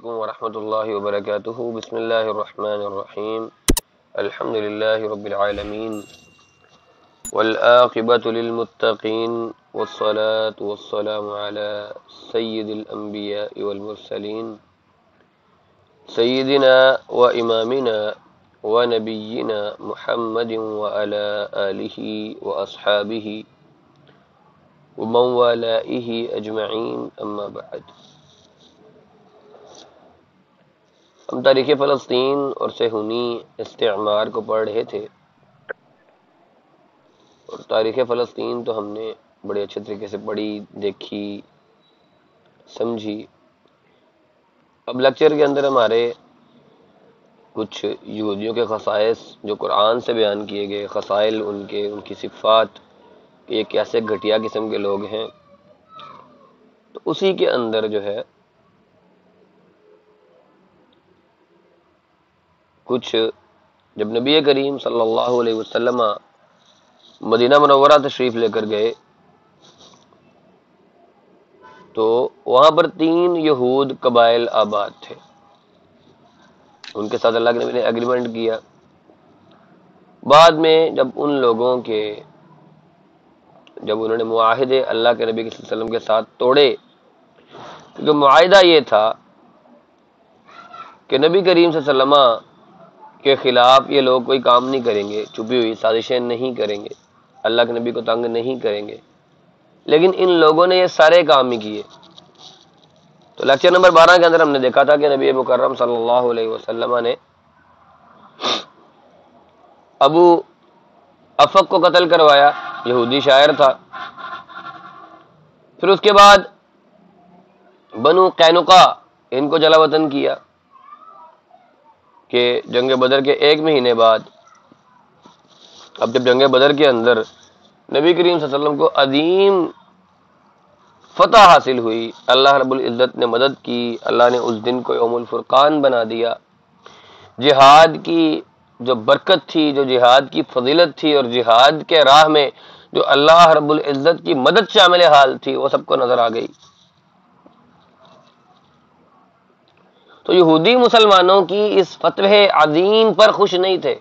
علیکم ورحمۃ اللہ وبرکاتہ۔ بسم اللہ الرحمن الرحیم۔ الحمد للہ رب العالمین والعاقبۃ للمتقین والصلاة والسلام علی سید الانبیاء والمرسلین سیدنا و امامنا ونبینا محمد وعلی آلہ واصحابہ ومن والائہ اجمعین، اما بعد۔ ہم تاریخ فلسطین اور صہیونی استعمار کو پڑھ رہے تھے، اور تاریخ فلسطین تو ہم نے بڑے اچھے طریقے سے پڑھی، دیکھی، سمجھی۔ اب لیکچر کے اندر ہمارے کچھ یہودیوں کے خصائص جو قرآن سے بیان کیے گئے، خصائل ان کی صفات، کہ یہ کیسے گھٹیا قسم کے لوگ ہیں، تو اسی کے اندر جو ہے کچھ جب نبی کریم صلی اللہ علیہ وسلم مدینہ منورہ تشریف لے کر گئے تو وہاں پر 3 یہود قبائل آباد تھے، ان کے ساتھ اللہ کے نبی نے ایگریمنٹ کیا۔ بعد میں جب انہوں نے معاہدے اللہ کے نبی صلی اللہ علیہ وسلم کے ساتھ توڑے، کیونکہ معاہدہ یہ تھا کہ نبی کریم صلی اللہ علیہ وسلم کے خلاف یہ لوگ کوئی کام نہیں کریں گے، چھپی ہوئی سازشیں نہیں کریں گے، اللہ کے نبی کو تنگ نہیں کریں گے، لیکن ان لوگوں نے یہ سارے کام ہی کیے۔ تو لیکچر نمبر 12 کے اندر ہم نے دیکھا تھا کہ نبی مکرم صلی اللہ علیہ وسلم نے ابو افق کو قتل کروایا، یہودی شاعر تھا۔ پھر اس کے بعد بنو قینقاع ان کو جلا وطن کیا، کہ جنگ بدر کے 1 مہینے بعد اب جب جنگ بدر کے اندر نبی کریم صلی اللہ علیہ وسلم کو عظیم فتح حاصل ہوئی، اللہ رب العزت نے مدد کی، اللہ نے اس دن کو یوم الفرقان بنا دیا۔ جہاد کی جو برکت تھی، جو جہاد کی فضیلت تھی، اور جہاد کے راہ میں جو اللہ رب العزت کی مدد شامل حال تھی، وہ سب کو نظر آ گئی۔ تو یہودی مسلمانوں کی اس فتح عظیم پر خوش نہیں تھے،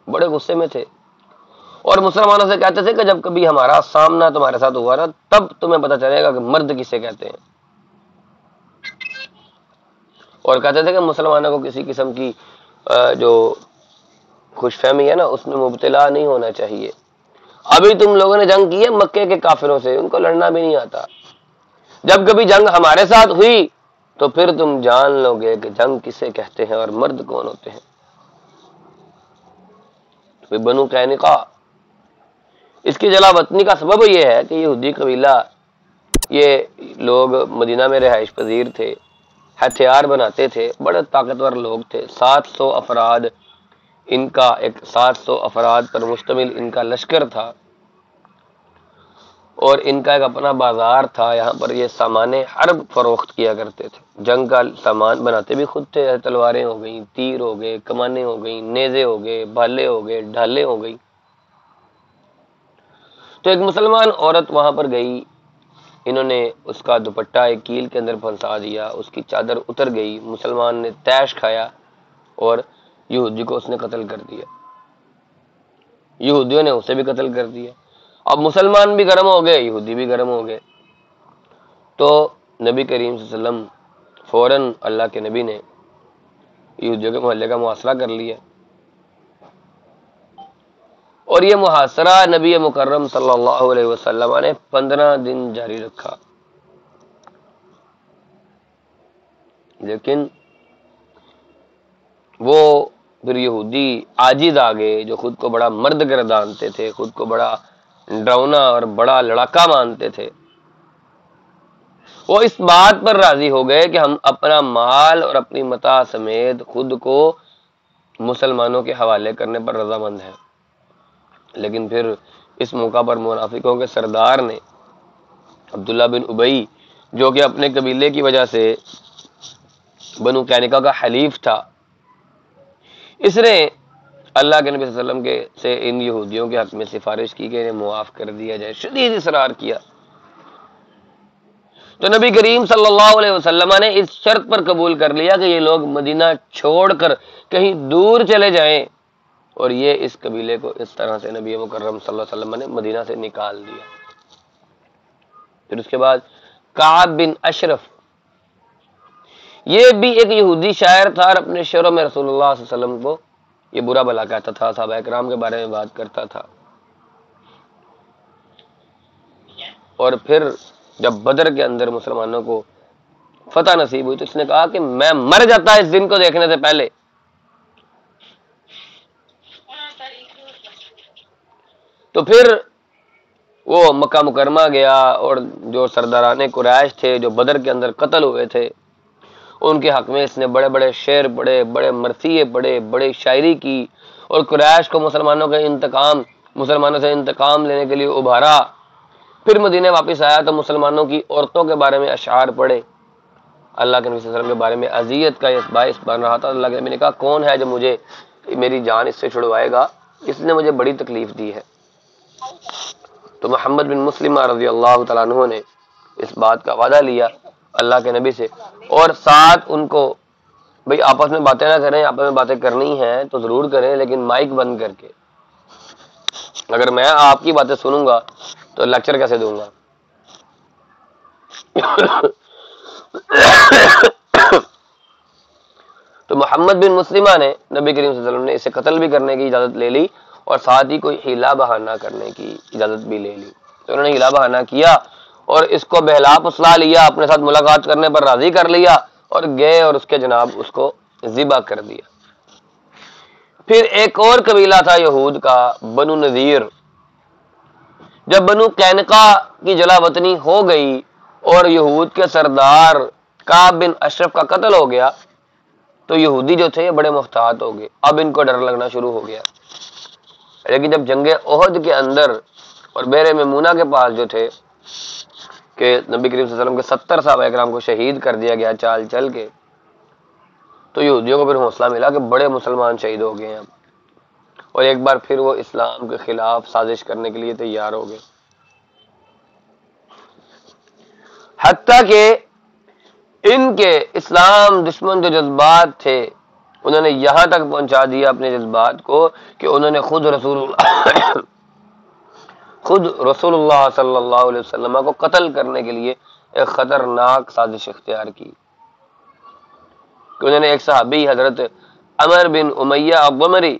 بڑے غصے میں تھے، اور مسلمانوں سے کہتے تھے کہ جب کبھی ہمارا سامنا تمہارے ساتھ ہوا نا، تب تمہیں پتہ چلے گا کہ مرد کسے کہتے ہیں۔ اور کہتے تھے کہ مسلمانوں کو کسی قسم کی جو خوش فہمی ہے نا، اس میں مبتلا نہیں ہونا چاہیے۔ ابھی تم لوگوں نے جنگ کی ہے مکے کے کافروں سے، ان کو لڑنا بھی نہیں آتا، جب کبھی جنگ ہمارے ساتھ ہوئی تو پھر تم جان لو گے کہ جنگ کسے کہتے ہیں اور مرد کون ہوتے ہیں۔ بنو قینقاع اس کی جلا وطنی کا سبب یہ ہے کہ یہودی قبیلہ، یہ لوگ مدینہ میں رہائش پذیر تھے، ہتھیار بناتے تھے، بڑے طاقتور لوگ تھے، 700 افراد ان کا 700 افراد پر مشتمل ان کا لشکر تھا، اور ان کا ایک اپنا بازار تھا، یہاں پر یہ سامان حرب فروخت کیا کرتے تھے، جنگ کا سامان بناتے بھی خود تھے، تلواریں ہو گئیں، تیر ہو گئے، کمانیں ہو گئیں، نیزے ہو گئے، بھالے ہو گئے، ڈھالیں ہو گئی۔ تو ایک مسلمان عورت وہاں پر گئی، انہوں نے اس کا دوپٹہ ایک کیل کے اندر پھنسا دیا، اس کی چادر اتر گئی، مسلمان نے تیش کھایا اور یہودی کو اس نے قتل کر دیا، یہودیوں نے اسے بھی قتل کر دیا۔ اب مسلمان بھی گرم ہو گئے، یہودی بھی گرم ہو گئے، تو نبی کریم صلی اللہ علیہ وسلم فوراً اللہ کے نبی نے یہودیوں کے محلے کا محاصرہ کر لیا، اور یہ محاصرہ نبی مکرم صلی اللہ علیہ وسلم نے 15 دن جاری رکھا۔ لیکن وہ پھر یہودی عاجز آ گئے، جو خود کو بڑا مرد گردانتے تھے، خود کو بڑا ڈراؤنا اور بڑا لڑاکا مانتے تھے، وہ اس بات پر راضی ہو گئے کہ ہم اپنا مال اور اپنی متاع سمیت خود کو مسلمانوں کے حوالے کرنے پر رضامند ہیں۔ لیکن پھر اس موقع پر منافقوں کے سردار نے عبداللہ بن ابی، جو کہ اپنے قبیلے کی وجہ سے بنو قینقاع کا حلیف تھا، اس نے اللہ کے نبی صلی اللہ علیہ وسلم سے ان یہودیوں کے حق میں سفارش کی کہ انہیں معاف کر دیا جائے، شدید اصرار کیا۔ تو نبی کریم صلی اللہ علیہ وسلم نے اس شرط پر قبول کر لیا کہ یہ لوگ مدینہ چھوڑ کر کہیں دور چلے جائیں، اور یہ اس قبیلے کو اس طرح سے نبی مکرم صلی اللہ علیہ وسلم نے مدینہ سے نکال دیا۔ پھر اس کے بعد کعب بن اشرف، یہ بھی ایک یہودی شاعر تھا، اور اپنے شعروں میں رسول اللہ صلی اللہ علیہ وسلم کو یہ برا بھلا کہتا تھا، صحابہ کرام کے بارے میں بات کرتا تھا۔ اور پھر جب بدر کے اندر مسلمانوں کو فتح نصیب ہوئی تو اس نے کہا کہ میں مر جاتا اس دن کو دیکھنے سے پہلے۔ تو پھر وہ مکہ مکرمہ گیا، اور جو سرداران قریش تھے جو بدر کے اندر قتل ہوئے تھے، ان کے حق میں اس نے بڑے بڑے شعر پڑھے، بڑے مرثیے پڑھے، بڑی شاعری کی، اور قریش کو مسلمانوں سے انتقام لینے کے لیے ابھارا۔ پھر مدینے واپس آیا تو مسلمانوں کی عورتوں کے بارے میں اشعار پڑھے، اللہ کے نبی صلی اللہ علیہ وسلم کے بارے میں اذیت کا یہ باعث بن رہا تھا۔ اللہ کے نبی نے کہا کون ہے جو مجھے میری جان اس سے چھڑوائے گا، اس نے مجھے بڑی تکلیف دی ہے۔ تو محمد بن مسلمہ رضی اللہ تعالیٰ عنہ نے اس بات کا وعدہ لیا اللہ کے نبی سے، اور ساتھ ان کو بھئی آپس میں باتیں نہ کریں، آپس میں باتیں کرنی ہیں تو ضرور کریں لیکن مائک بند کر کے۔ اگر میں آپ کی باتیں سنوں گا تو لیکچر کیسے دوں گا؟ تو محمد بن مسلمہ نے نبی کریم صلی اللہ علیہ وسلم نے اسے قتل بھی کرنے کی اجازت لے لی، اور ساتھ ہی کوئی ہیلا بہانہ کرنے کی اجازت بھی لے لی۔ تو انہوں نے ہیلا بہانہ کیا اور اس کو بہلا پسلا لیا، اپنے ساتھ ملاقات کرنے پر راضی کر لیا، اور گئے اور اس کے جناب اس کو ذبح کر دیا۔ پھر ایک اور قبیلہ تھا یہود کا، بنو نذیر۔ جب بنو قینقاع کی جلا وطنی ہو گئی اور یہود کے سردار کعب بن اشرف کا قتل ہو گیا تو یہودی جو تھے بڑے محتاط ہو گئے، اب ان کو ڈر لگنا شروع ہو گیا۔ لیکن جب جنگ احد کے اندر اور بیر میمونہ کے پاس جو تھے کہ نبی کریم صلی اللہ علیہ وسلم کے 70 صحابہ کرام کو شہید کر دیا گیا چال چل کے، تو یہودیوں کو پھر حوصلہ ملا کہ بڑے مسلمان شہید ہو گئے ہیں، اور ایک بار پھر وہ اسلام کے خلاف سازش کرنے کے لیے تیار ہو گئے۔ حتیٰ کہ ان کے اسلام دشمن جو جذبات تھے انہوں نے یہاں تک پہنچا دیا اپنے جذبات کو کہ انہوں نے خود رسول اللہ صلی اللہ علیہ وسلم کو قتل کرنے کے لیے ایک خطرناک سازش اختیار کی کہ انہوں نے ایک صحابی حضرت عمر بن امیہ الضمری،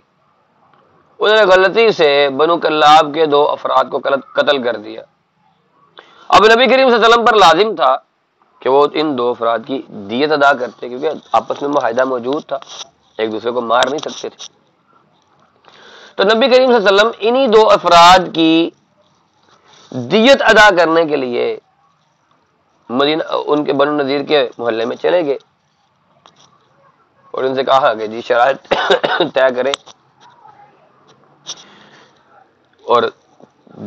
انہوں نے غلطی سے بنو کلاب کے 2 افراد کو قتل کر دیا۔ اب نبی کریم صلی اللہ علیہ وسلم پر لازم تھا کہ وہ ان 2 افراد کی دیت ادا کرتے، کیونکہ آپس میں معاہدہ موجود تھا، ایک دوسرے کو مار نہیں سکتے تھے۔ تو نبی کریم صلی اللہ علیہ وسلم انہی 2 افراد کی دیت ادا کرنے کے لیے مدینہ ان کے بنو نذیر کے محلے میں چلے گئے اور ان سے کہا کہ جی شرائط طے کریں اور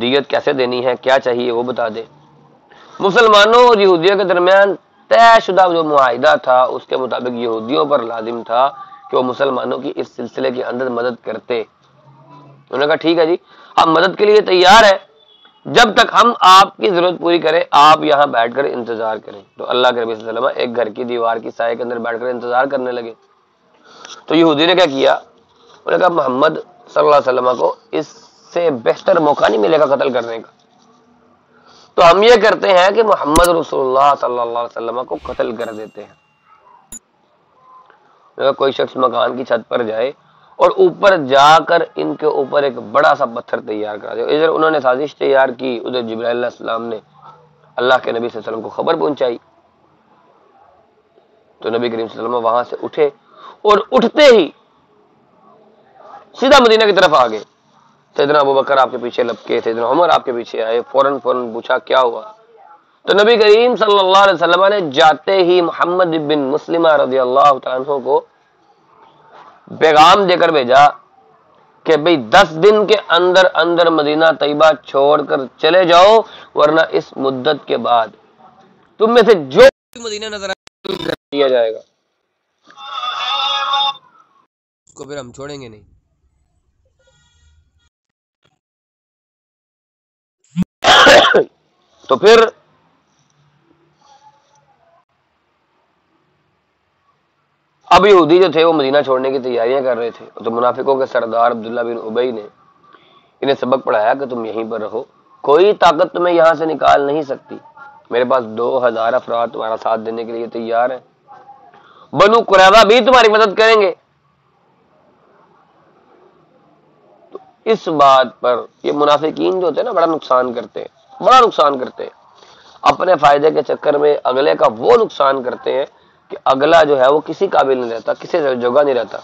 دیت کیسے دینی ہے، کیا چاہیے وہ بتا دیں۔ مسلمانوں اور یہودیوں کے درمیان طے شدہ جو معاہدہ تھا اس کے مطابق یہودیوں پر لازم تھا کہ وہ مسلمانوں کی اس سلسلے کے اندر مدد کرتے۔ انہوں نے کہا ٹھیک ہے جی، ہم مدد کے لیے تیار ہیں، جب تک ہم آپ کی ضرورت پوری کریں آپ یہاں بیٹھ کر انتظار کریں۔ تو اللہ کے نبی صلی اللہ علیہ وسلم ایک گھر کی دیوار کی سائے کے اندر بیٹھ کر انتظار کرنے لگے۔ تو یہودی نے کیا کیا، انہوں نے کہا محمد صلی اللہ علیہ وسلم کو اس سے بہتر موقع نہیں ملے گا قتل کرنے کا، تو ہم یہ کرتے ہیں کہ محمد رسول اللہ صلی اللہ علیہ وسلم کو قتل کر دیتے ہیں۔ کوئی شخص مکان کی چھت پر جائے اور اوپر جا کر ان کے اوپر ایک بڑا سا پتھر تیار کرا دے۔ ادھر انہوں نے سازش تیار کی، ادھر جبرائیل علیہ السلام نے اللہ کے نبی صلی اللہ علیہ وسلم کو خبر پہنچائی۔ تو نبی کریم صلی اللہ علیہ وسلم وہاں سے اٹھے اور اٹھتے ہی سیدھا مدینہ کی طرف آ گئے۔ سیدنا ابوبکر آپ کے پیچھے لپکے، سیدنا عمر آپ کے پیچھے آئے، فوراً پوچھا کیا ہوا۔ تو نبی کریم صلی اللہ علیہ وسلم نے جاتے ہی محمد بن مسلمہ رضی اللہ تعالیٰ عنہ کو پیغام دے کر بھیجا کہ بھئی 10 دن کے اندر اندر مدینہ طیبہ چھوڑ کر چلے جاؤ، ورنہ اس مدت کے بعد تم میں سے جو مدینہ نظر آیا جائے گا اس کو پھر ہم چھوڑیں گے نہیں۔ تو پھر اب یہودی جو تھے وہ مدینہ چھوڑنے کی تیاریاں کر رہے تھے، تو منافقوں کے سردار عبداللہ بن ابی نے انہیں سبق پڑھایا کہ تم یہیں پر رہو، کوئی طاقت تمہیں یہاں سے نکال نہیں سکتی، میرے پاس 2000 افراد تمہارا ساتھ دینے کے لیے تیار ہیں، بنو قریظہ بھی تمہاری مدد کریں گے۔ تو اس بات پر یہ منافقین جو ہوتے ہیں نا بڑا نقصان کرتے ہیں، اپنے فائدے کے چکر میں اگلے کا وہ نقصان کرتے ہیں کہ اگلا جو ہے وہ کسی قابل نہیں رہتا، کسی جگہ نہیں رہتا۔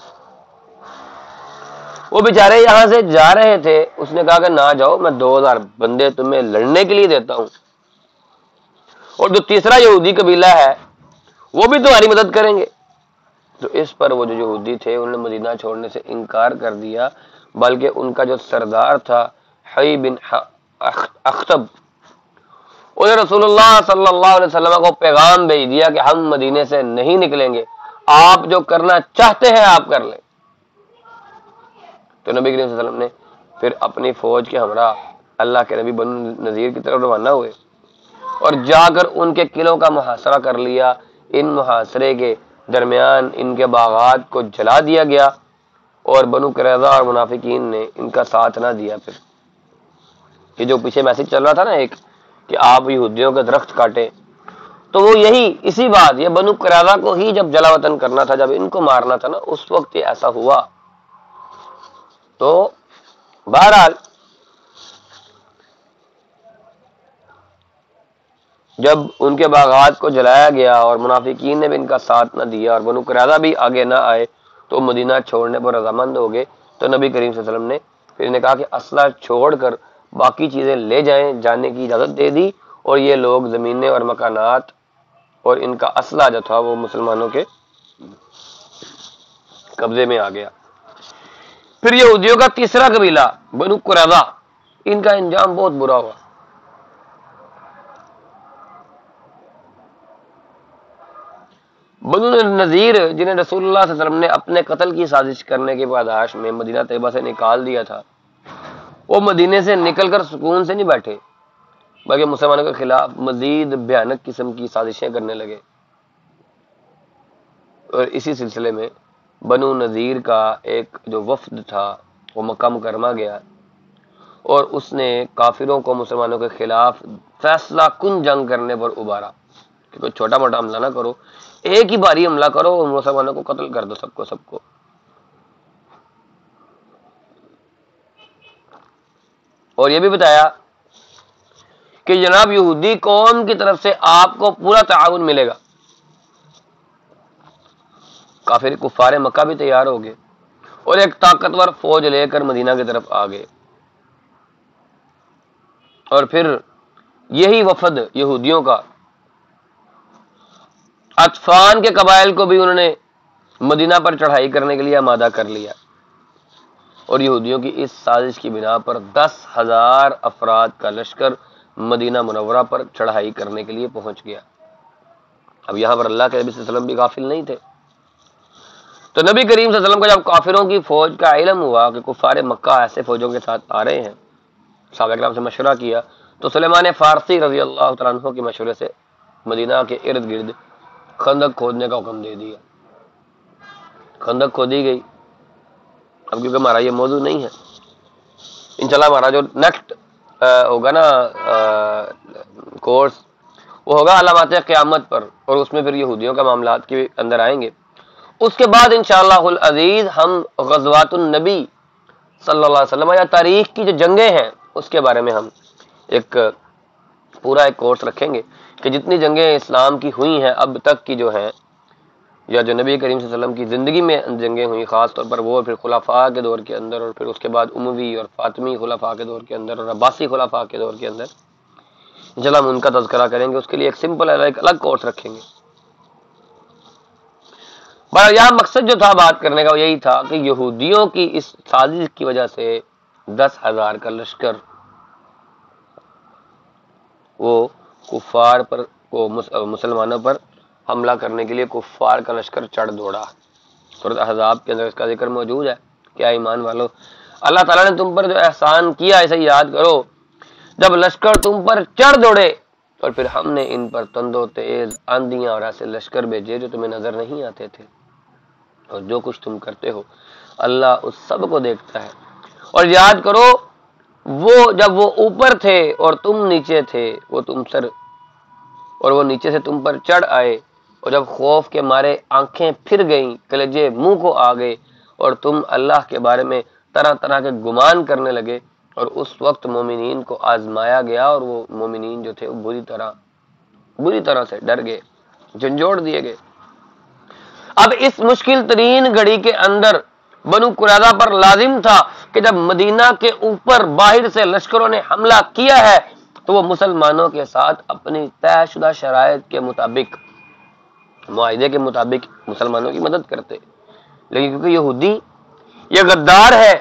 وہ بیچارے یہاں سے جا رہے تھے، اس نے کہا کہ نہ جاؤ، میں 2000 بندے تمہیں لڑنے کے لیے دیتا ہوں، اور جو تیسرا یہودی قبیلہ ہے وہ بھی تمہاری مدد کریں گے۔ تو اس پر وہ جو یہودی تھے انہوں نے مدینہ چھوڑنے سے انکار کر دیا، بلکہ ان کا جو سردار تھا حی بن اخطب، انہیں رسول اللہ صلی اللہ علیہ وسلم کو پیغام بھیج دیا کہ ہم مدینے سے نہیں نکلیں گے، آپ جو کرنا چاہتے ہیں آپ کر لیں۔ تو نبی کریم صلی اللہ علیہ وسلم نے پھر اپنی فوج کے ہمراہ اللہ کے نبی بنو نذیر کی طرف روانہ ہوئے اور جا کر ان کے قلعوں کا محاصرہ کر لیا۔ ان محاصرے کے درمیان ان کے باغات کو جلا دیا گیا اور بنو قریظہ اور منافقین نے ان کا ساتھ نہ دیا۔ پھر یہ جو پیچھے میسج چل رہا تھا نا ایک کہ آپ یہودیوں کے درخت کاٹیں، تو وہ یہی اسی بات، یہ بنو قریظہ کو ہی جب جلا وطن کرنا تھا، جب ان کو مارنا تھا نا، اس وقت یہ ایسا ہوا۔ تو بہرحال جب ان کے باغات کو جلایا گیا اور منافقین نے بھی ان کا ساتھ نہ دیا اور بنو قریظہ بھی آگے نہ آئے تو مدینہ چھوڑنے پر رضامند ہو گئے، تو نبی کریم صلی اللہ علیہ وسلم نے پھر انہیں کہا کہ اسلحہ چھوڑ کر باقی چیزیں لے جائیں، جانے کی اجازت دے دی، اور یہ لوگ زمینیں اور مکانات اور ان کا اسلحہ جو تھا وہ مسلمانوں کے قبضے میں آ گیا۔ پھر یہودیوں کا تیسرا قبیلہ بنو قریظہ، ان کا انجام بہت برا ہوا۔ بنو نذیر جنہیں رسول اللہ صلی اللہ علیہ وسلم نے اپنے قتل کی سازش کرنے کی پاداش میں مدینہ طیبہ سے نکال دیا تھا، وہ مدینے سے نکل کر سکون سے نہیں بیٹھے، بلکہ مسلمانوں کے خلاف مزید بھیانک قسم کی سازشیں کرنے لگے۔ اور اسی سلسلے میں بنو نذیر کا ایک جو وفد تھا وہ مکہ مکرمہ گیا اور اس نے کافروں کو مسلمانوں کے خلاف فیصلہ کن جنگ کرنے پر ابھارا کہ کوئی چھوٹا موٹا حملہ نہ کرو، ایک ہی باری حملہ کرو اور مسلمانوں کو قتل کر دو، سب کو۔ اور یہ بھی بتایا کہ جناب یہودی قوم کی طرف سے آپ کو پورا تعاون ملے گا۔ کافر کفار مکہ بھی تیار ہو گئے اور ایک طاقتور فوج لے کر مدینہ کی طرف آ گئے، اور پھر یہی وفد یہودیوں کا اطفان کے قبائل کو بھی انہوں نے مدینہ پر چڑھائی کرنے کے لیے آمادہ کر لیا، اور یہودیوں کی اس سازش کی بنا پر 10,000 افراد کا لشکر مدینہ منورہ پر چڑھائی کرنے کے لیے پہنچ گیا۔ اب یہاں پر اللہ کے نبی صلی اللہ علیہ وسلم بھی غافل نہیں تھے، تو نبی کریم صلی اللہ علیہ وسلم کو جب کافروں کی فوج کا علم ہوا کہ کفار مکہ ایسے فوجوں کے ساتھ آ رہے ہیں، صحابہ کرام سے مشورہ کیا تو سلیمان فارسی رضی اللہ تعالیٰ عنہ کے مشورے سے مدینہ کے ارد گرد خندق کھودنے کا حکم دے دیا۔ خندق کھودی گئی۔ اب کیونکہ ہمارا یہ موضوع نہیں ہے، انشاءاللہ ہمارا جو نیکسٹ ہوگا نا کورس، وہ ہوگا علامات قیامت پر، اور اس میں پھر یہودیوں کا معاملات کے اندر آئیں گے۔ اس کے بعد انشاءاللہ العزیز ہم غزوات النبی صلی اللہ علیہ وسلم یا تاریخ کی جو جنگیں ہیں اس کے بارے میں ہم ایک پورا ایک کورس رکھیں گے کہ جتنی جنگیں اسلام کی ہوئی ہیں اب تک کی جو ہیں، یا جو نبی کریم صلی اللہ علیہ وسلم کی زندگی میں جنگیں ہوئی، خاص طور پر وہ پھر خلفاء کے دور کے اندر، اور پھر اس کے بعد اموی اور فاطمی خلفاء کے دور کے اندر اور عباسی خلفاء کے دور کے اندر، انشاءاللہ ہم ان کا تذکرہ کریں گے۔ اس کے لیے ایک سمپل ایک الگ کورس رکھیں گے۔ بہرحال یہاں مقصد جو تھا بات کرنے کا وہ یہی تھا کہ یہودیوں کی اس سازش کی وجہ سے 10,000 کا لشکر وہ کفار پر کو مسلمانوں پر حملہ کرنے کے لیے کفار کا لشکر چڑھ دوڑا۔ سورۃ احزاب کے اندر اس کا ذکر موجود ہے۔ کیا ایمان والو، اللہ تعالیٰ نے تم پر جو احسان کیا اسے یاد کرو، جب لشکر تم پر چڑھ دوڑے اور پھر ہم نے ان پر تند و تیز آندیاں اور ایسے لشکر بھیجے جو تمہیں نظر نہیں آتے تھے۔ اور جو کچھ تم کرتے ہو اللہ اس سب کو دیکھتا ہے۔ اور یاد کرو وہ جب وہ اوپر تھے اور تم نیچے تھے، وہ نیچے سے تم پر چڑھ آئے، اور جب خوف کے مارے آنکھیں پھر گئیں، کلیجے منہ کو آ گئے، اور تم اللہ کے بارے میں طرح طرح کے گمان کرنے لگے، اور اس وقت مومنین کو آزمایا گیا، اور وہ مومنین جو تھے وہ بری طرح سے ڈر گئے، جھنجھوڑ دیے گئے۔ اب اس مشکل ترین گھڑی کے اندر بنو قریظہ پر لازم تھا کہ جب مدینہ کے اوپر باہر سے لشکروں نے حملہ کیا ہے تو وہ مسلمانوں کے ساتھ اپنی طے شدہ شرائط کے مطابق، معاہدے کے مطابق مسلمانوں کی مدد کرتے، لیکن کیونکہ یہودی یہ غدار ہے،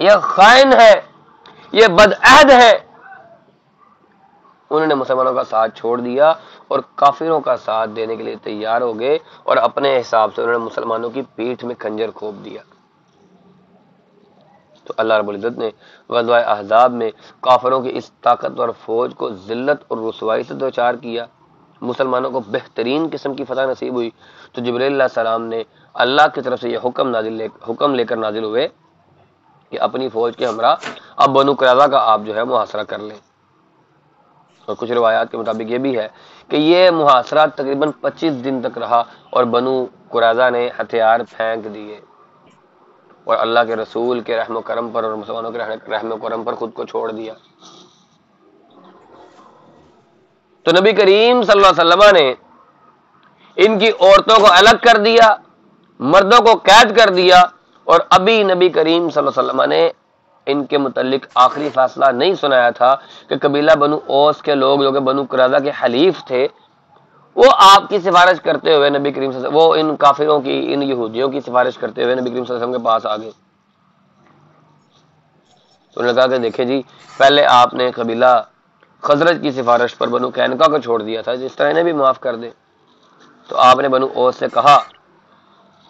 یہ خائن ہے، یہ بدعہد ہے، انہوں نے مسلمانوں کا ساتھ چھوڑ دیا اور کافروں کا ساتھ دینے کے لیے تیار ہو گئے، اور اپنے حساب سے انہوں نے مسلمانوں کی پیٹھ میں خنجر کھوپ دیا۔ تو اللہ رب العزت نے غزوہ احزاب میں کافروں کی اس طاقتور فوج کو ذلت اور رسوائی سے دوچار کیا، مسلمانوں کو بہترین قسم کی فتح نصیب ہوئی، تو جبرائیل علیہ السلام نے اللہ کی طرف سے یہ حکم لے کر نازل ہوئے کہ اپنی فوج کے ہمراہ اب بنو قریظہ کا آپ جو ہے محاصرہ کر لیں۔ اور کچھ روایات کے مطابق یہ بھی ہے کہ یہ محاصرہ تقریباً 25 دن تک رہا، اور بنو قریظہ نے ہتھیار پھینک دیے اور اللہ کے رسول کے رحم و کرم پر اور مسلمانوں کے رحم و کرم پر خود کو چھوڑ دیا۔ تو نبی کریم صلی اللہ علیہ وسلم نے ان کی عورتوں کو الگ کر دیا، مردوں کو قید کر دیا، اور ابھی نبی کریم صلی اللہ علیہ وسلم نے ان کے متعلق آخری فیصلہ نہیں سنایا تھا کہ قبیلہ بنو اوس کے لوگ جو کہ بنو قریظہ کے حلیف تھے، وہ آپ کی سفارش کرتے ہوئے نبی کریم صلی اللہ علیہ وسلم، وہ ان کافروں کی، ان یہودیوں کی سفارش کرتے ہوئے نبی کریم صلی اللہ علیہ وسلم کے پاس آ گئے۔ تو انہوں نے کہا کہ دیکھیں جی، پہلے آپ نے قبیلہ خزرج کی سفارش پر بنو قینقاع کو چھوڑ دیا تھا، جس طرح انہیں بھی معاف کر دیں۔ تو آپ نے بنو اوس سے کہا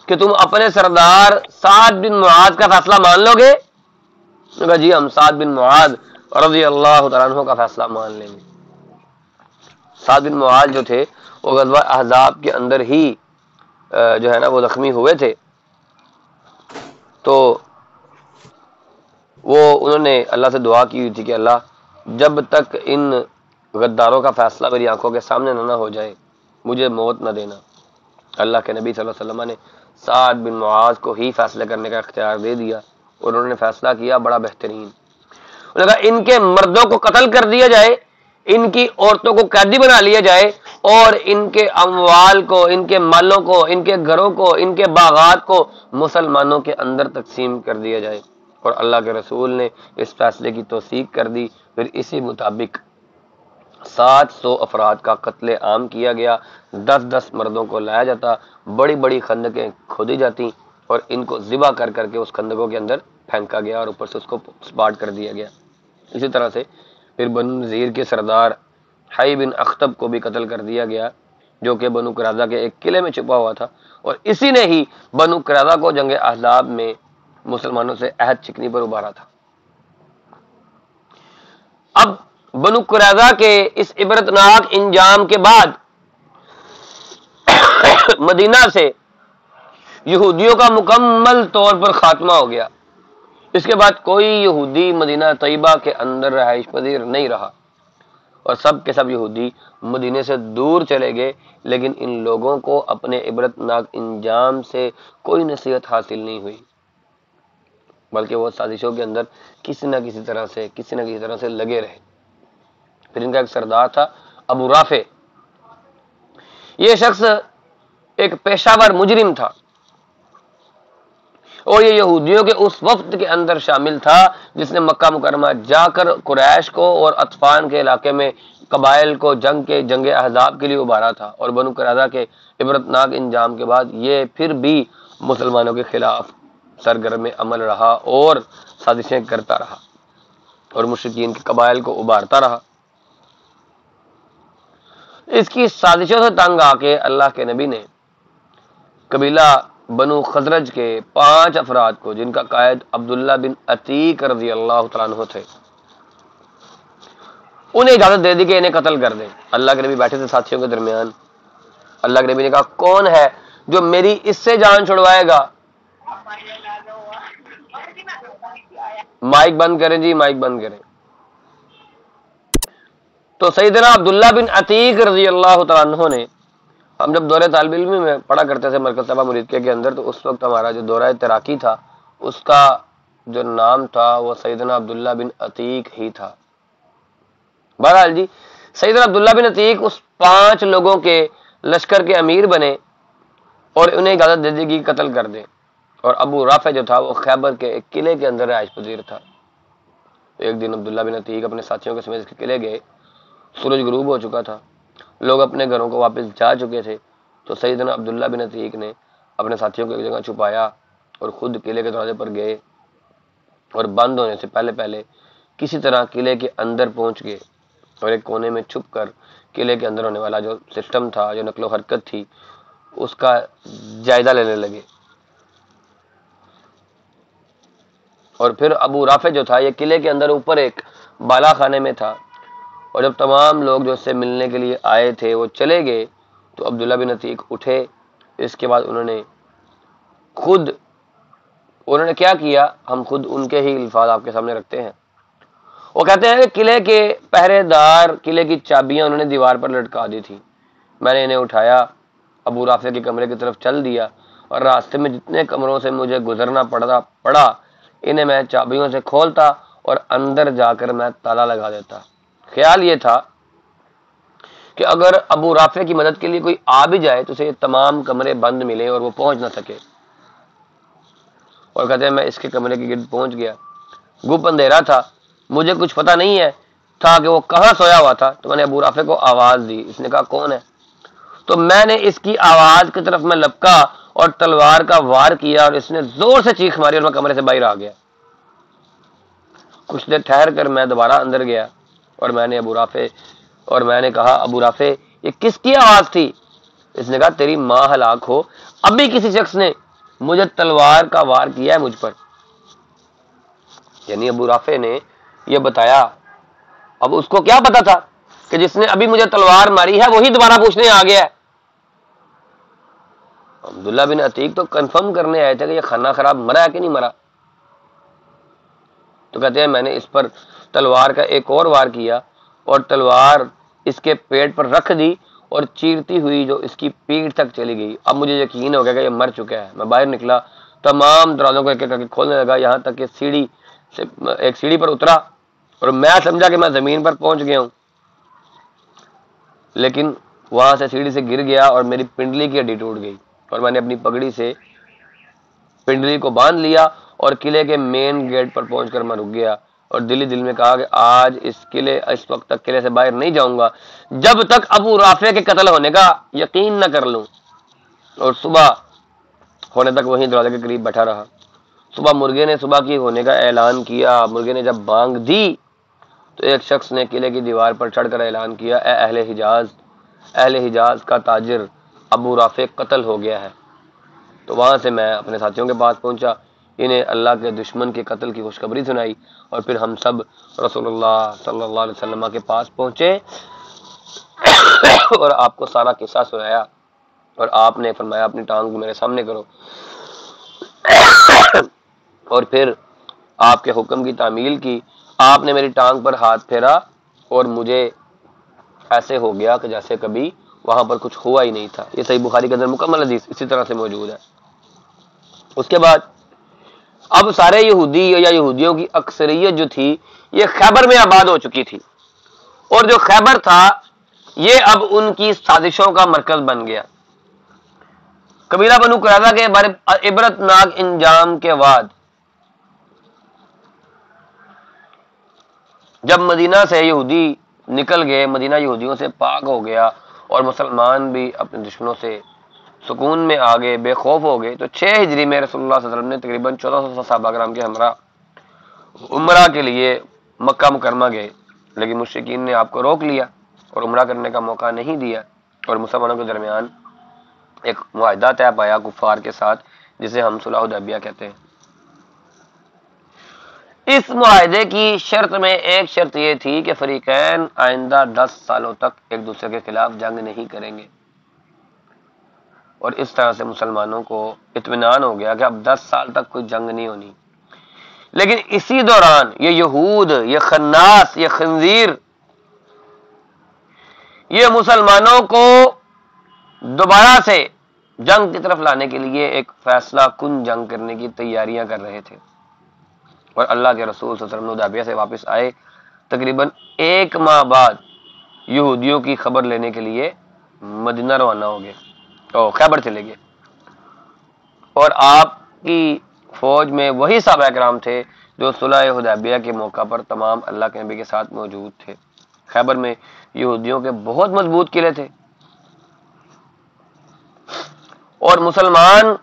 کہ تم اپنے سردار سعد بن معاذ کا فیصلہ مان لو گے؟ انہوں نے کہا جی ہم سعد بن معاذ رضی اللہ تعالیٰ عنہ کا فیصلہ مان لیں گے۔ سعد بن معاذ جو تھے وہ غزوہ احزاب کے اندر ہی جو ہے نا وہ زخمی ہوئے تھے، تو وہ انہوں نے اللہ سے دعا کی ہوئی تھی کہ اللہ جب تک ان غداروں کا فیصلہ میری آنکھوں کے سامنے نہ ہو جائے مجھے موت نہ دینا۔ اللہ کے نبی صلی اللہ علیہ وسلم نے سعد بن معاذ کو ہی فیصلے کرنے کا اختیار دے دیا، اور انہوں نے فیصلہ کیا بڑا بہترین۔ انہوں نے کہا ان کے مردوں کو قتل کر دیا جائے، ان کی عورتوں کو قیدی بنا لیا جائے، اور ان کے اموال کو، ان کے مالوں کو، ان کے گھروں کو، ان کے باغات کو مسلمانوں کے اندر تقسیم کر دیا جائے۔ اور اللہ کے رسول نے اس فیصلے کی توثیق کر دی۔ پھر اسی مطابق 700 افراد کا قتل عام کیا گیا، 10 مردوں کو لایا جاتا، بڑی بڑی خندقیں کھودی جاتی، اور ان کو ذبح کر کر کے اس خندقوں کے اندر پھینکا گیا، اور اوپر سے اس کو سپاٹ کر دیا گیا۔ اسی طرح سے پھر بنو نذیر کے سردار حی بن اخطب کو بھی قتل کر دیا گیا، جو کہ بنو قریظہ کے ایک قلعے میں چھپا ہوا تھا، اور اسی نے ہی بنو قریظہ کو جنگ احزاب میں مسلمانوں سے عہد چکنی پر ابھارا تھا۔ اب بنو قریظہ کے اس عبرتناک انجام کے بعد مدینہ سے یہودیوں کا مکمل طور پر خاتمہ ہو گیا۔ اس کے بعد کوئی یہودی مدینہ طیبہ کے اندر رہائش پذیر نہیں رہا، اور سب کے سب یہودی مدینے سے دور چلے گئے، لیکن ان لوگوں کو اپنے عبرتناک انجام سے کوئی نصیحت حاصل نہیں ہوئی، بلکہ وہ سازشوں کے اندر کسی نہ کسی طرح سے لگے رہے۔ پھر ان کا ایک سردار تھا ابو رافع، یہ شخص ایک پیشہ ور مجرم تھا، اور یہ یہودیوں کے اس وفد کے اندر شامل تھا جس نے مکہ مکرمہ جا کر قریش کو اور اطفان کے علاقے میں قبائل کو جنگ احزاب کے لیے ابھارا تھا، اور بنو قریظہ کے عبرتناک انجام کے بعد یہ پھر بھی مسلمانوں کے خلاف سرگرم عمل رہا اور سازشیں کرتا رہا اور مشرکین کے قبائل کو ابھارتا رہا۔ اس کی سازشوں سے تنگ آ کے اللہ کے نبی نے قبیلہ بنو خزرج کے 5 افراد کو، جن کا قائد عبداللہ بن عتیق رضی اللہ تعالیٰ عنہ تھے، انہیں اجازت دے دی کہ انہیں قتل کر دیں۔ اللہ کے نبی بیٹھے تھے ساتھیوں کے درمیان، اللہ کے نبی نے کہا کون ہے جو میری اس سے جان چھڑوائے گا. مائک بند کریں جی، مائک بند کریں. تو سیدنا عبداللہ بن عتیق رضی اللہ تعالیٰ عنہ نے، ہم جب دورہ طالب علمی میں پڑھا کرتے تھے مرکز طلبہ مریدکیہ کے اندر، تو اس وقت ہمارا جو دورہ تراکی تھا اس کا جو نام تھا وہ سیدنا عبداللہ بن عتیق ہی تھا. بہرحال جی، سیدنا عبداللہ بن عتیق اس 5 لوگوں کے لشکر کے امیر بنے اور انہیں اجازت دے دی کہ قتل کر دیں. اور ابو رافع جو تھا وہ خیبر کے ایک قلعے کے اندر رہائش پذیر تھا. ایک دن عبداللہ بن عتیق اپنے ساتھیوں کے سمیت اس کے قلعے گئے. سورج غروب ہو چکا تھا، لوگ اپنے گھروں کو واپس جا چکے تھے. تو سیدنا عبداللہ بن عتیق نے اپنے ساتھیوں کو ایک جگہ چھپایا اور خود قلعے کے دروازے پر گئے اور بند ہونے سے پہلے پہلے کسی طرح قلعے کے اندر پہنچ گئے اور ایک کونے میں چھپ کر قلعے کے اندر ہونے والا جو سسٹم تھا، جو نقل و حرکت تھی، اس کا جائزہ لینے لگے. اور پھر ابو رافع جو تھا یہ قلعے کے اندر اوپر ایک بالا خانے میں تھا، اور جب تمام لوگ جو اس سے ملنے کے لیے آئے تھے وہ چلے گئے تو عبداللہ بن عتیق اٹھے. اس کے بعد انہوں نے کیا کیا، ہم خود ان کے ہی الفاظ آپ کے سامنے رکھتے ہیں. وہ کہتے ہیں کہ قلعے کے پہرے دار قلعے کی چابیاں انہوں نے دیوار پر لٹکا دی تھی. میں نے انہیں اٹھایا، ابو رافع کے کمرے کی طرف چل دیا اور راستے میں جتنے کمروں سے مجھے گزرنا پڑا انہیں میں چابیوں سے کھولتا اور اندر جا کر میں تالا لگا دیتا. خیال یہ تھا کہ اگر ابو رافع کی مدد کے لیے کوئی آ بھی جائے تو اسے تمام کمرے بند ملے اور وہ پہنچ نہ سکے. اور کہتے ہیں میں اس کے کمرے کے گرد پہنچ گیا. گپ اندھیرا تھا، مجھے کچھ پتہ نہیں ہے تھا کہ وہ کہاں سویا ہوا تھا. تو میں نے ابو رافع کو آواز دی. اس نے کہا کون ہے؟ تو میں نے اس کی آواز کی طرف میں لپکا اور تلوار کا وار کیا اور اس نے زور سے چیخ ماری اور میں کمرے سے باہر آ گیا. کچھ دیر ٹھہر کر میں دوبارہ اندر گیا اور میں نے کہا ابو رافع یہ کس کی آواز تھی؟ اس نے کہا تیری ماں ہلاک ہو، ابھی کسی شخص نے مجھے تلوار کا وار کیا ہے مجھ پر. یعنی ابو رافع نے یہ بتایا. اب اس کو کیا پتا تھا کہ جس نے ابھی مجھے تلوار ماری ہے وہی دوبارہ پوچھنے آ گیا ہے. عبداللہ بن عتیق تو کنفرم کرنے آئے تھے کہ یہ خانہ خراب مرا ہے کہ نہیں مرا. تو کہتے ہیں میں نے اس پر تلوار کا ایک اور وار کیا اور تلوار اس کے پیٹ پر رکھ دی اور چیرتی ہوئی جو اس کی پیٹھ تک چلی گئی. اب مجھے یقین ہو گیا کہ یہ مر چکا ہے. میں باہر نکلا، تمام دروازوں کو ایک ایک کر کے کھولنے لگا، یہاں تک کہ ایک سیڑھی پر اترا اور میں سمجھا کہ میں زمین پر پہنچ گیا ہوں، لیکن وہاں سے سیڑھی سے گر گیا اور میری پنڈلی کی ہڈی ٹوٹ گئی اور میں نے اپنی پگڑی سے پنڈلی کو باندھ لیا اور قلعے کے مین گیٹ پر پہنچ کر میں رک گیا اور دل میں کہا کہ آج اس وقت تک قلعے سے باہر نہیں جاؤں گا جب تک ابو رافع کے قتل ہونے کا یقین نہ کر لوں. اور صبح ہونے تک وہیں دروازے کے قریب بیٹھا رہا. صبح مرغے نے صبح کی ہونے کا اعلان کیا. مرغے نے جب بانگ دی تو ایک شخص نے قلعے کی دیوار پر چڑھ کر اعلان کیا، اے اہل حجاز کا تاجر ابو رافع قتل ہو گیا ہے. تو وہاں سے میں اپنے ساتھیوں کے پاس پہنچا، انہیں اللہ کے دشمن کے قتل کی خوشخبری سنائی اور پھر ہم سب رسول اللہ صلی اللہ علیہ وسلم کے پاس پہنچے اور آپ کو سارا قصہ سنایا اور آپ نے فرمایا اپنی ٹانگ کو میرے سامنے کرو. اور پھر آپ کے حکم کی تعمیل کی. آپ نے میری ٹانگ پر ہاتھ پھیرا اور مجھے ایسے ہو گیا کہ جیسے کبھی وہاں پر کچھ ہوا ہی نہیں تھا. یہ صحیح بخاری کے اندر مکمل حدیث اسی طرح سے موجود ہے. اس کے بعد اب سارے یہودی یا یہودیوں کی اکثریت جو تھی یہ خیبر میں آباد ہو چکی تھی، اور جو خیبر تھا یہ اب ان کی سازشوں کا مرکز بن گیا. قبیلہ بنو قریظہ کے بارے عبرت ناک انجام کے بعد جب مدینہ سے یہودی نکل گئے، مدینہ یہودیوں سے پاک ہو گیا اور مسلمان بھی اپنے دشمنوں سے سکون میں آگے بے خوف ہو گئے، تو 6 ہجری میں رسول اللہ صلی اللہ علیہ وسلم نے تقریباً 1400 صحابہ کرام کے ہمراہ عمرہ کے لیے مکہ مکرمہ گئے، لیکن مشرکین نے آپ کو روک لیا اور عمرہ کرنے کا موقع نہیں دیا اور مسلمانوں کے درمیان ایک معاہدہ طے پایا کفار کے ساتھ جسے ہم صلح حدیبیہ کہتے ہیں. اس معاہدے کی شرط میں ایک شرط یہ تھی کہ فریقین آئندہ 10 سالوں تک ایک دوسرے کے خلاف جنگ نہیں کریں گے. اور اس طرح سے مسلمانوں کو اطمینان ہو گیا کہ اب 10 سال تک کوئی جنگ نہیں ہونی. لیکن اسی دوران یہ یہود، یہ خناس، یہ خنزیر، یہ مسلمانوں کو دوبارہ سے جنگ کی طرف لانے کے لیے ایک فیصلہ کن جنگ کرنے کی تیاریاں کر رہے تھے. اور اللہ کے رسول صلی اللہ علیہ وسلم حدیبیہ سے واپس آئے تقریباً 1 ماہ بعد یہودیوں کی خبر لینے کے لیے مدینہ روانہ ہو گئے اور خیبر چلے گئے. اور آپ کی فوج میں وہی صحابہ کرام تھے جو صلح حدیبیہ کے موقع پر تمام اللہ کے نبی کے ساتھ موجود تھے. خیبر میں یہودیوں کے بہت مضبوط قلعے تھے اور مسلمان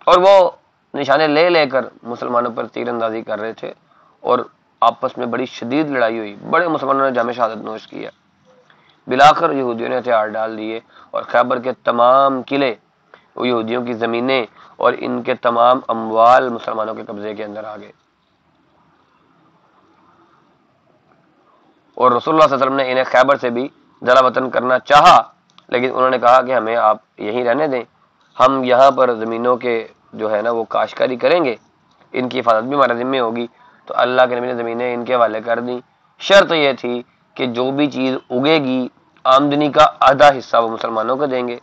اور وہ نشانے لے لے کر مسلمانوں پر تیر اندازی کر رہے تھے اور آپس میں بڑی شدید لڑائی ہوئی. بڑے مسلمانوں نے جام شہادت نوش کیا. بلاخر یہودیوں نے ہتھیار ڈال دیے اور خیبر کے تمام قلعے، وہ یہودیوں کی زمینیں اور ان کے تمام اموال مسلمانوں کے قبضے کے اندر آ گئے. اور رسول اللہ صلی اللہ علیہ وسلم نے انہیں خیبر سے بھی جلا وطن کرنا چاہا، لیکن انہوں نے کہا کہ ہمیں آپ یہیں رہنے دیں، ہم یہاں پر زمینوں کے جو ہے نا وہ کاشتکاری کریں گے، ان کی حفاظت بھی ہمارے ذمہ ہوگی. تو اللہ کے نبی نے زمینیں ان کے حوالے کر دیں. شرط یہ تھی کہ جو بھی چیز اگے گی آمدنی کا آدھا حصہ وہ مسلمانوں کو دیں گے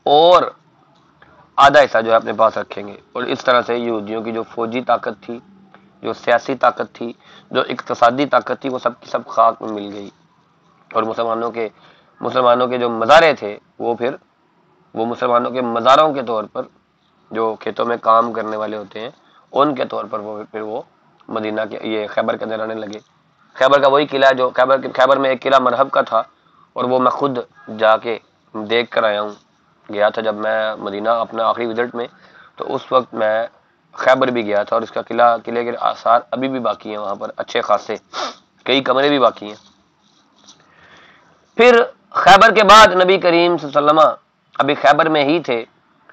اور آدھا حصہ جو ہے اپنے پاس رکھیں گے. اور اس طرح سے یہودیوں کی جو فوجی طاقت تھی، جو سیاسی طاقت تھی، جو اقتصادی طاقت تھی، وہ سب کی سب خاک میں مل گئی. اور مسلمانوں کے جو مزارے تھے وہ پھر وہ مسلمانوں کے مزاروں کے طور پر، جو کھیتوں میں کام کرنے والے ہوتے ہیں ان کے طور پر وہ مدینہ کے یہ خیبر کے اندر آنے لگے. خیبر کا وہی قلعہ جو خیبر میں ایک قلعہ مرحب کا تھا، اور وہ میں خود جا کے دیکھ کر آیا ہوں. گیا تھا جب میں مدینہ اپنا آخری وزٹ میں، تو اس وقت میں خیبر بھی گیا تھا اور اس کا قلعے کے آثار ابھی بھی باقی ہیں وہاں پر، اچھے خاصے کئی کمرے بھی باقی ہیں. پھر خیبر کے بعد نبی کریم صلی اللہ علیہ وسلم ابھی خیبر میں ہی تھے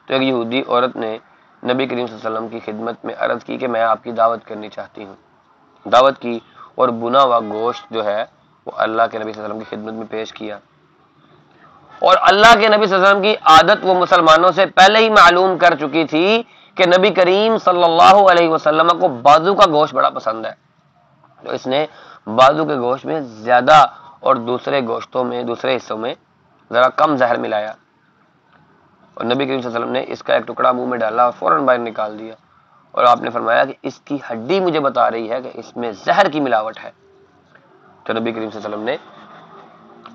تو ایک یہودی عورت نے نبی کریم صلی اللہ علیہ وسلم کی خدمت میں عرض کی کہ میں آپ کی دعوت کرنی چاہتی ہوں. دعوت کی اور بنا ہوا گوشت جو ہے وہ اللہ کے نبی صلی اللہ علیہ وسلم کی خدمت میں پیش کیا. اور اللہ کے نبی صلی اللہ علیہ وسلم کی عادت وہ مسلمانوں سے پہلے ہی معلوم کر چکی تھی کہ نبی کریم صلی اللہ علیہ وسلم کو بازو کا گوشت بڑا پسند ہے. تو اس نے بازو کے گوشت میں زیادہ اور دوسرے گوشتوں میں، دوسرے حصوں میں ذرا کم زہر ملایا، اور نبی کریم صلی اللہ علیہ وسلم نے اس کا ایک ٹکڑا منہ میں ڈالا اور فوراً باہر نکال دیا. اور آپ نے فرمایا کہ اس کی ہڈی مجھے بتا رہی ہے کہ اس میں زہر کی ملاوٹ ہے. تو نبی کریم صلی اللہ علیہ وسلم نے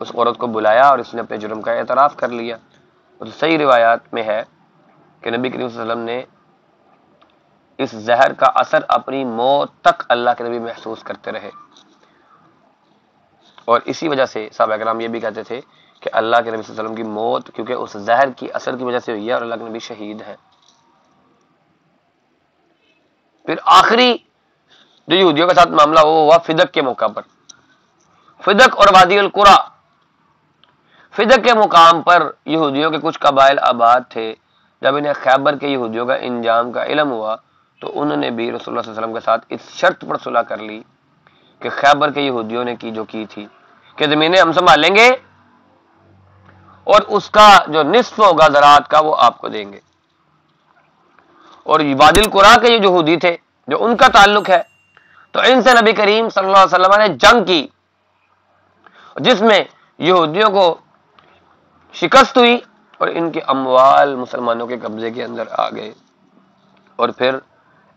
اس عورت کو بلایا اور اس نے اپنے جرم کا اعتراف کر لیا. اور صحیح روایات میں ہے کہ نبی کریم صلی اللہ علیہ وسلم نے اس زہر کا اثر اپنی موت تک اللہ کے نبی محسوس کرتے رہے. اور اسی وجہ سے صحابہ کرام یہ بھی کہتے تھے کہ اللہ کے نبی صلی اللہ علیہ وسلم کی موت کیونکہ اس زہر کی اثر کی وجہ سے ہوئی ہے اور اللہ کے نبی شہید ہیں. پھر آخری جو یہودیوں کے ساتھ معاملہ وہ ہوا فدق کے موقع پر. فدق اور وادی القرا، فدق کے مقام پر یہودیوں کے کچھ قبائل آباد تھے. جب انہیں خیبر کے یہودیوں کا انجام کا علم ہوا تو انہوں نے بھی رسول اللہ صلی اللہ علیہ وسلم کے ساتھ اس شرط پر صلح کر لی کہ خیبر کے یہودیوں نے جو کی تھی کہ زمینیں ہم سنبھالیں گے اور اس کا جو نصف ہوگا زراعت کا وہ آپ کو دیں گے. اور وادی القرا کے یہ یہودی تھے جو ان کا تعلق ہے، تو ان سے نبی کریم صلی اللہ علیہ وسلم نے جنگ کی جس میں یہودیوں کو شکست ہوئی اور ان کے اموال مسلمانوں کے قبضے کے اندر آ گئے. اور پھر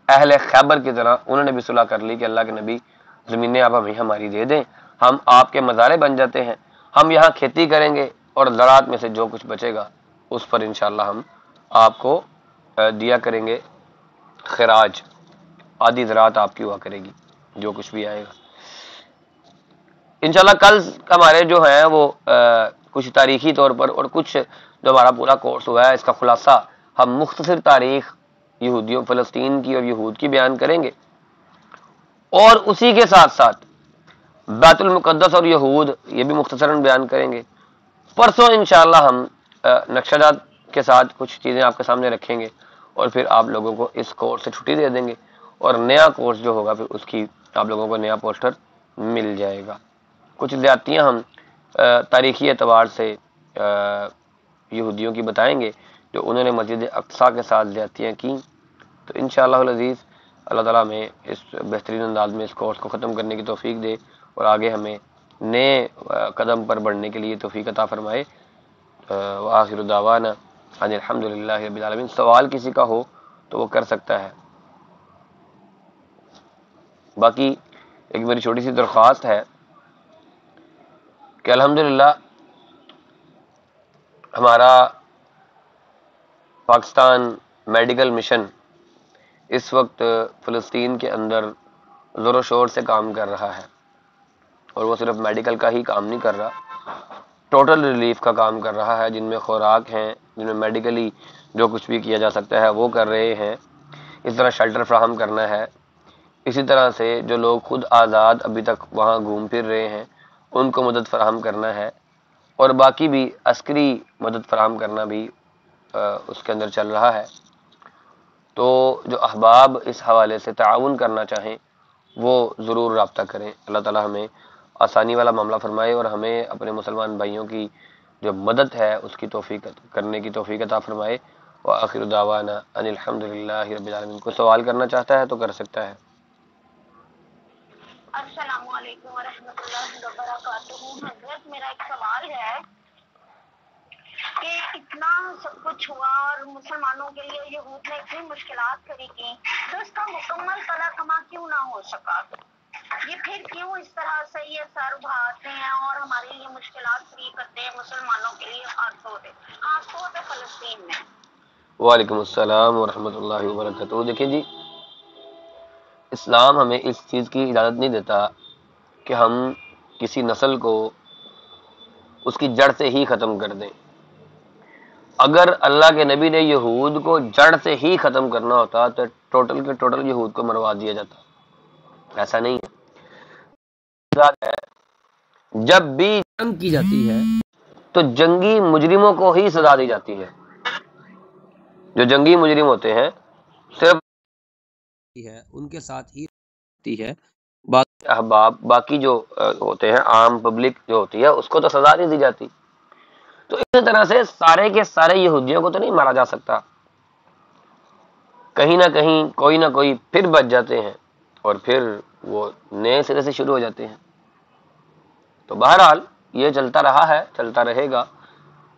اہل خیبر کی طرح انہوں نے بھی صلح کر لی کہ اللہ کے نبی زمینیں آپ ہمیں ہماری دے دیں، ہم آپ کے مزارے بن جاتے ہیں، ہم یہاں کھیتی کریں گے اور زراعت میں سے جو کچھ بچے گا اس پر انشاءاللہ ہم آپ کو دیا کریں گے خراج، آدھی زراعت آپ کی ہوا کرے گی جو کچھ بھی آئے گا. انشاءاللہ کل ہمارے جو ہیں وہ کچھ تاریخی طور پر اور کچھ جو ہمارا پورا کورس ہوا ہے اس کا خلاصہ ہم مختصر تاریخ یہودیوں فلسطین کی اور یہود کی بیان کریں گے، اور اسی کے ساتھ ساتھ بیت المقدس اور یہود یہ بھی مختصراً بیان کریں گے. پرسوں انشاءاللہ ہم نقشہ جات کے ساتھ کچھ چیزیں آپ کے سامنے رکھیں گے اور پھر آپ لوگوں کو اس کورس سے چھٹی دے دیں گے اور نیا کورس جو ہوگا پھر اس کی آپ لوگوں کو نیا پوسٹر مل جائے گا. کچھ زیادتیاں ہم تاریخی اعتبار سے یہودیوں کی بتائیں گے جو انہوں نے مسجد اقصیٰ کے ساتھ زیادتیاں کی، تو انشاءاللہ العزیز اللہ تعالیٰ ہمیں اس بہترین انداز میں اس کورس کو ختم کرنے کی توفیق دے اور آگے ہمیں نئے قدم پر بڑھنے کے لیے توفیق عطا فرمائے۔ وآخر دعوانا ان الحمدللہ رب العالمین۔ سوال کسی کا ہو تو وہ کر سکتا ہے۔ باقی ایک میری چھوٹی سی درخواست ہے کہ الحمدللہ ہمارا پاکستان میڈیکل مشن اس وقت فلسطین کے اندر زور و شور سے کام کر رہا ہے، اور وہ صرف میڈیکل کا ہی کام نہیں کر رہا، ٹوٹل ریلیف کا کام کر رہا ہے، جن میں خوراک ہیں، جن میں میڈیکلی جو کچھ بھی کیا جا سکتا ہے وہ کر رہے ہیں۔ اس طرح شیلٹر فراہم کرنا ہے، اسی طرح سے جو لوگ خود آزاد ابھی تک وہاں گھوم پھر رہے ہیں ان کو مدد فراہم کرنا ہے، اور باقی بھی عسکری مدد فراہم کرنا بھی اس کے اندر چل رہا ہے۔ تو جو احباب اس حوالے سے تعاون کرنا چاہیں وہ ضرور رابطہ کریں۔ اللہ تعالیٰ ہمیں آسانی والا معاملہ فرمائے اور ہمیں اپنے مسلمان بھائیوں کی جو مدد ہے اس کی توفیق کرنے کی توفیق عطا فرمائے۔ وآخر دعوانا ان الحمدللہ رب العالمین۔ کوئی سوال کرنا چاہتا ہے تو کر سکتا ہے۔ السلام علیکم ورحمۃ اللہ وبرکاتہ۔ حضرت میرا ایک سوال ہے کہ اتنا سب کچھ ہوا اور مسلمانوں کے لیے یہود نے اتنی مشکلات کھڑی کی، تو اس کا مکمل کلا کما کیوں نہ ہو سکا؟ یہ پھر کیوں اس طرح سے یہ سر اٹھاتے ہیں اور ہمارے لیے مشکلات فری کرتے ہیں مسلمانوں کے لیے، خاص طور پہ فلسطین میں؟ وعلیکم السلام ورحمۃ اللہ وبرکاتہ۔ دیکھیں جی، اسلام ہمیں اس چیز کی اجازت نہیں دیتا کہ ہم کسی نسل کو اس کی جڑ سے ہی ختم کر دیں۔ اگر اللہ کے نبی نے یہود کو جڑ سے ہی ختم کرنا ہوتا تو ٹوٹل کے ٹوٹل یہود کو مروا دیا جاتا، ایسا نہیں ہے۔ جب بھی جنگ کی جاتی ہے تو جنگی مجرموں کو ہی سزا دی جاتی ہے۔ جو جنگی مجرم ہوتے ہیں صرف ہے ان کے ساتھ ہی ہے، باقی احباب باقی جو ہوتے ہیں عام پبلک جو ہوتی ہے اس کو تو سزا نہیں دی جاتی۔ تو اسی طرح سے سارے کے سارے یہودیوں کو تو نہیں مارا جا سکتا، کہیں نہ کہیں کوئی نہ کوئی پھر بچ جاتے ہیں اور پھر وہ نئے سرے سے شروع ہو جاتے ہیں۔ تو بہرحال یہ چلتا رہا ہے، چلتا رہے گا۔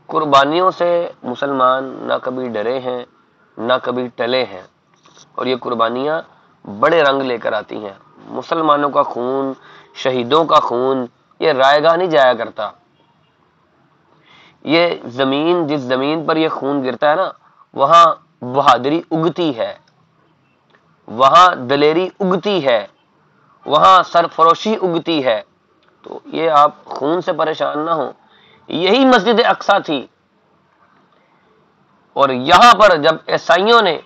قربانیوں سے مسلمان نہ کبھی ڈرے ہیں نہ کبھی ٹلے ہیں، اور یہ قربانیاں بڑے رنگ لے کر آتی ہیں۔ مسلمانوں کا خون، شہیدوں کا خون، یہ رائے گاہ نہیں جایا کرتا۔ یہ زمین، جس زمین پر یہ خون گرتا ہے نا، وہاں بہادری اگتی ہے، وہاں دلیری اگتی ہے، وہاں سرفروشی اگتی ہے۔ تو یہ آپ خون سے پریشان نہ ہوں۔ یہی مسجد اقصیٰ تھی، اور یہاں پر جب عیسائیوں نے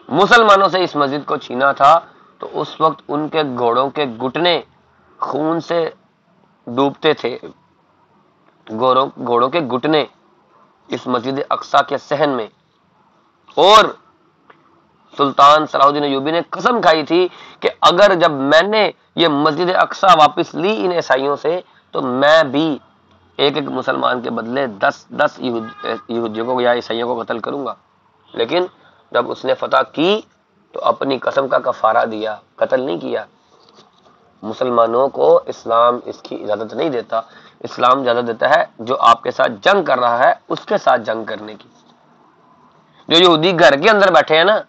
مسلمانوں سے اس مسجد کو چھینا تھا تو اس وقت ان کے گھوڑوں کے گھٹنے خون سے ڈوبتے تھے۔ گھوڑوں کے گھٹنے اس مسجد اقصیٰ کے صحن میں، اور سلطان صلاح الدین ایوبی نے قسم کھائی تھی کہ اگر جب میں نے یہ مسجد اقصیٰ واپس لی ان عیسائیوں سے تو میں بھی ایک ایک مسلمان کے بدلے 10 یہودیوں کو یا عیسائیوں کو قتل کروں گا۔ لیکن جب اس نے فتح کی تو اپنی قسم کا کفارہ دیا، قتل نہیں کیا۔ مسلمانوں کو اسلام اس کی اجازت نہیں دیتا۔ اسلام اجازت دیتا ہے جو آپ کے ساتھ جنگ کر رہا ہے اس کے ساتھ جنگ کرنے کی۔ جو یہودی گھر کے اندر بیٹھے ہیں نا،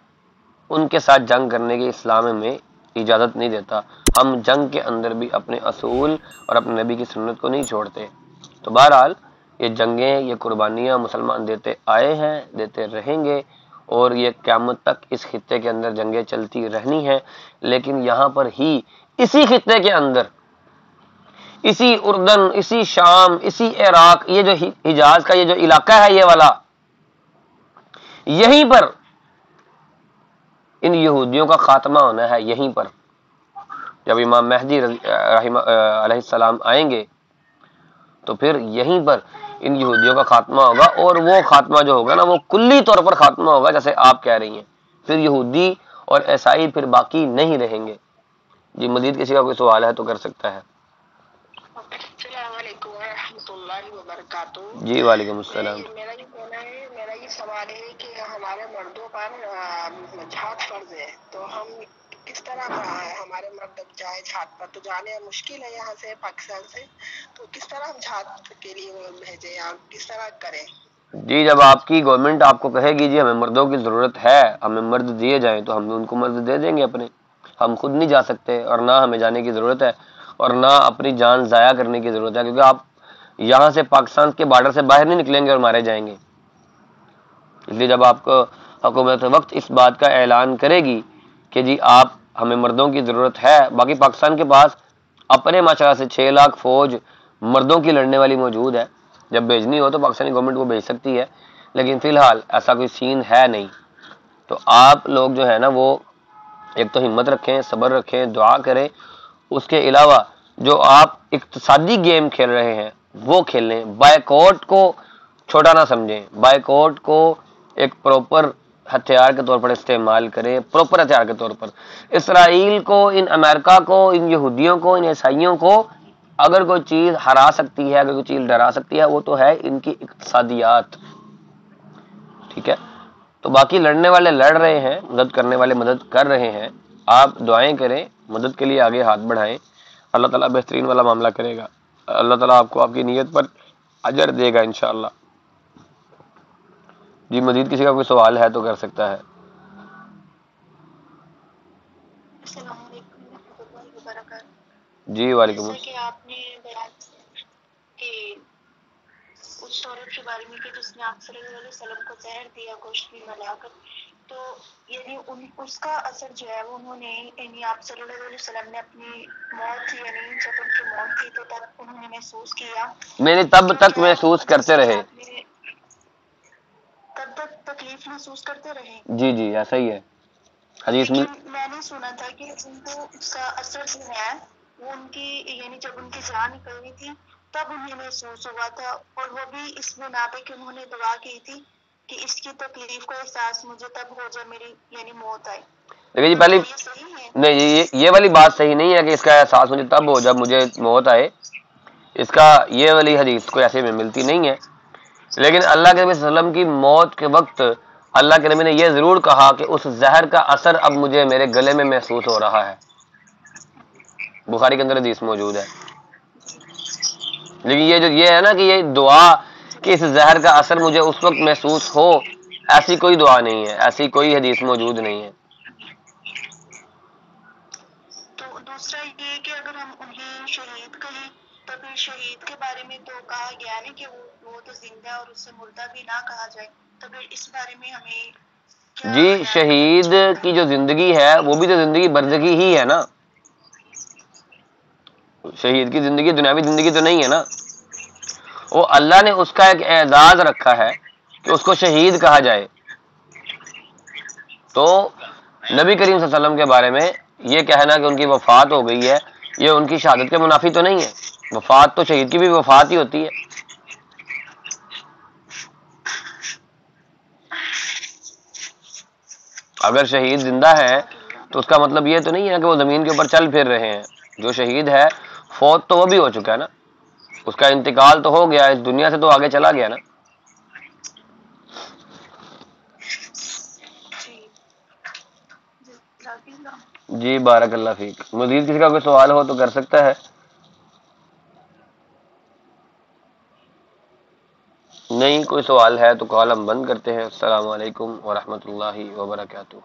ان کے ساتھ جنگ کرنے کی اسلام میں اجازت نہیں دیتا۔ ہم جنگ کے اندر بھی اپنے اصول اور اپنے نبی کی سنت کو نہیں چھوڑتے۔ تو بہرحال یہ جنگیں، یہ قربانیاں مسلمان دیتے آئے ہیں، دیتے رہیں گے، اور یہ قیامت تک اس خطے کے اندر جنگیں چلتی رہنی ہیں۔ لیکن یہاں پر ہی اسی خطے کے اندر، اسی اردن، اسی شام، اسی عراق، یہ جو حجاز کا یہ جو علاقہ ہے یہ والا، یہیں پر ان یہودیوں کا خاتمہ ہونا ہے۔ یہیں پر جب امام مہدی علیہ السلام آئیں گے تو پھر یہیں پر ان یہودیوں کا خاتمہ ہوگا، اور وہ خاتمہ جو ہوگا نا وہ کلی طور پر خاتمہ ہوگا جیسے آپ کہہ رہی ہیں۔ پھر یہودی اور عیسائی پھر باقی نہیں رہیں گے۔ جی مزید کسی کا کوئی سوال ہے تو کر سکتا ہے۔ السلام علیکم ورحمۃ اللہ اللہ وبرکاتہ. جی وعلیکم السلام. میرا یہ کہنا ہے، میرا یہ سوال ہے کہ ہمارے مردوں پر جہاد فرض ہے، تو ہم کس طرح ہمارے مرد جائے جہاد پر؟ تو جانے مشکل ہے یہاں سے پاکستان سے، تو کس طرح ہم جہاد کے لیے بھیجیں یا کس طرح کریں؟ جی جب آپ کی گورنمنٹ آپ کو کہے گی جی ہمیں مردوں کی ضرورت ہے، ہمیں مرد دیے جائیں، تو ہم ان کو مرد دے دیں گے اپنے. ہم خود نہیں جا سکتے اور نہ ہمیں جانے کی ضرورت ہے اور نہ اپنی جان ضائع کرنے کی ضرورت ہے، کیونکہ آپ یہاں سے پاکستان کے بارڈر سے باہر نہیں نکلیں گے اور مارے جائیں گے. اس لیے جب آپ کو حکومت وقت اس بات کا اعلان کرے گی کہ جی آپ ہمیں مردوں کی ضرورت ہے، باقی پاکستان کے پاس اپنے ماشاءاللہ سے 6 لاکھ فوج مردوں کی لڑنے والی موجود ہے. جب بھیجنی ہو تو پاکستانی گورنمنٹ کو بھیج سکتی ہے، لیکن فی الحال ایسا کوئی سین ہے نہیں. تو آپ لوگ جو ہے نا وہ ایک تو ہمت رکھیں، صبر رکھیں، دعا کریں. اس کے علاوہ جو آپ اقتصادی گیم کھیل رہے ہیں وہ کھیل لیں. بائیکاٹ کو چھوٹا نہ سمجھیں، بائیکاٹ کو ایک پروپر ہتھیار کے طور پر استعمال کریں، پروپر ہتھیار کے طور پر. اسرائیل کو، ان امریکہ کو، ان یہودیوں کو، ان عیسائیوں کو اگر کوئی چیز ہرا سکتی ہے، اگر کوئی چیز ڈرا سکتی ہے، وہ تو ہے ان کی اقتصادیات. ٹھیک ہے، تو باقی لڑنے والے لڑ رہے ہیں، مدد کرنے والے مدد کر رہے ہیں. آپ دعائیں کریں، مدد کے لیے آگے ہاتھ بڑھائیں. اللہ تعالیٰ بہترین والا معاملہ کرے گا. اللہ تعالیٰ آپ کو آپ کی نیت پر اجر دے گا انشاءاللہ. جی مزید کسی کا کوئی سوال ہے تو کر سکتا ہے. السلام علیکم ورحمۃ اللہ وبرکاتہ. جی وعلیکم جیسا السلام. کہ آپ نے بیان کہ اس عورت کے بارے میں کہ جس نے آپ صلی اللہ علیہ وسلم کو زہر دیا گوشت میں ملا کر، تو یعنی اس کا اثر جو ہے وہ انہوں نے، یعنی آپ صلی اللہ علیہ وسلم نے اپنی موت، یعنی جب ان کی موت تھی تو تب انہوں نے محسوس کیا. میری تب یا تک کیا محسوس کرتے جیسے کہ رہے. آپ نے تب تک تکلیف محسوس کرتے رہے؟ جی جی ایسا ہی ہے حدیث میں. لیکن میں نے سنا تھا کہ ان کو اس کا اثر جو ہے وہ ان کی، یعنی جب ان کی جان نکلنی تھی تب انہیں محسوس ہوا تھا، اور وہ بھی اس بنا پہ کہ انہوں نے دعا کی تھی کہ اس کی تکلیف کا احساس مجھے تب ہو جب میری یعنی موت آئی. دیکھیے جی تو پہلی کیا یہ صحیح ہے؟ نہیں، یہ والی بات صحیح نہیں ہے کہ اس کا احساس مجھے تب ہو جب مجھے موت آئے. اس کا یہ والی حدیث کوئی ایسے میں ملتی نہیں ہے. لیکن اللہ کے نبی صلی اللہ علیہ وسلم کی موت کے وقت اللہ کے نبی نے یہ ضرور کہا کہ اس زہر کا اثر اب مجھے میرے گلے میں محسوس ہو رہا ہے. بخاری کے اندر حدیث موجود ہے. لیکن یہ ہے نا کہ یہ دعا کہ اس زہر کا اثر مجھے اس وقت محسوس ہو، ایسی کوئی دعا نہیں ہے، ایسی کوئی حدیث موجود نہیں ہے. تو دوسرا یہ کہ اگر ہم انہیں شہید کہیں تو پھر شہید کے بارے میں تو کہا گیا ہے کہ وہ تو زندہ ہے اور اس سے مردہ بھی نہ کہا جائے، تو پھر اس بارے میں ہمیں کیا جی خیال رکھنا شہید چاہیے؟ کی جو زندگی ہے وہ بھی تو زندگی برزخی ہی ہے نا. شہید کی زندگی دنیاوی زندگی تو نہیں ہے نا. وہ اللہ نے اس کا ایک اعزاز رکھا ہے کہ اس کو شہید کہا جائے. تو نبی کریم صلی اللہ علیہ وسلم کے بارے میں یہ کہنا کہ ان کی وفات ہو گئی ہے، یہ ان کی شہادت کے منافی تو نہیں ہے. وفات تو شہید کی بھی وفات ہی ہوتی ہے. اگر شہید زندہ ہے تو اس کا مطلب یہ تو نہیں ہے کہ وہ زمین کے اوپر چل پھر رہے ہیں. جو شہید ہے فوت تو وہ بھی ہو چکا ہے نا، اس کا انتقال تو ہو گیا، اس دنیا سے تو آگے چلا گیا نا. جی بارک اللہ فیک. مزید کسی کا کوئی سوال ہو تو کر سکتا ہے. نہیں کوئی سوال ہے تو کال ہم بند کرتے ہیں. السلام علیکم ورحمۃ اللہ وبرکاتہ.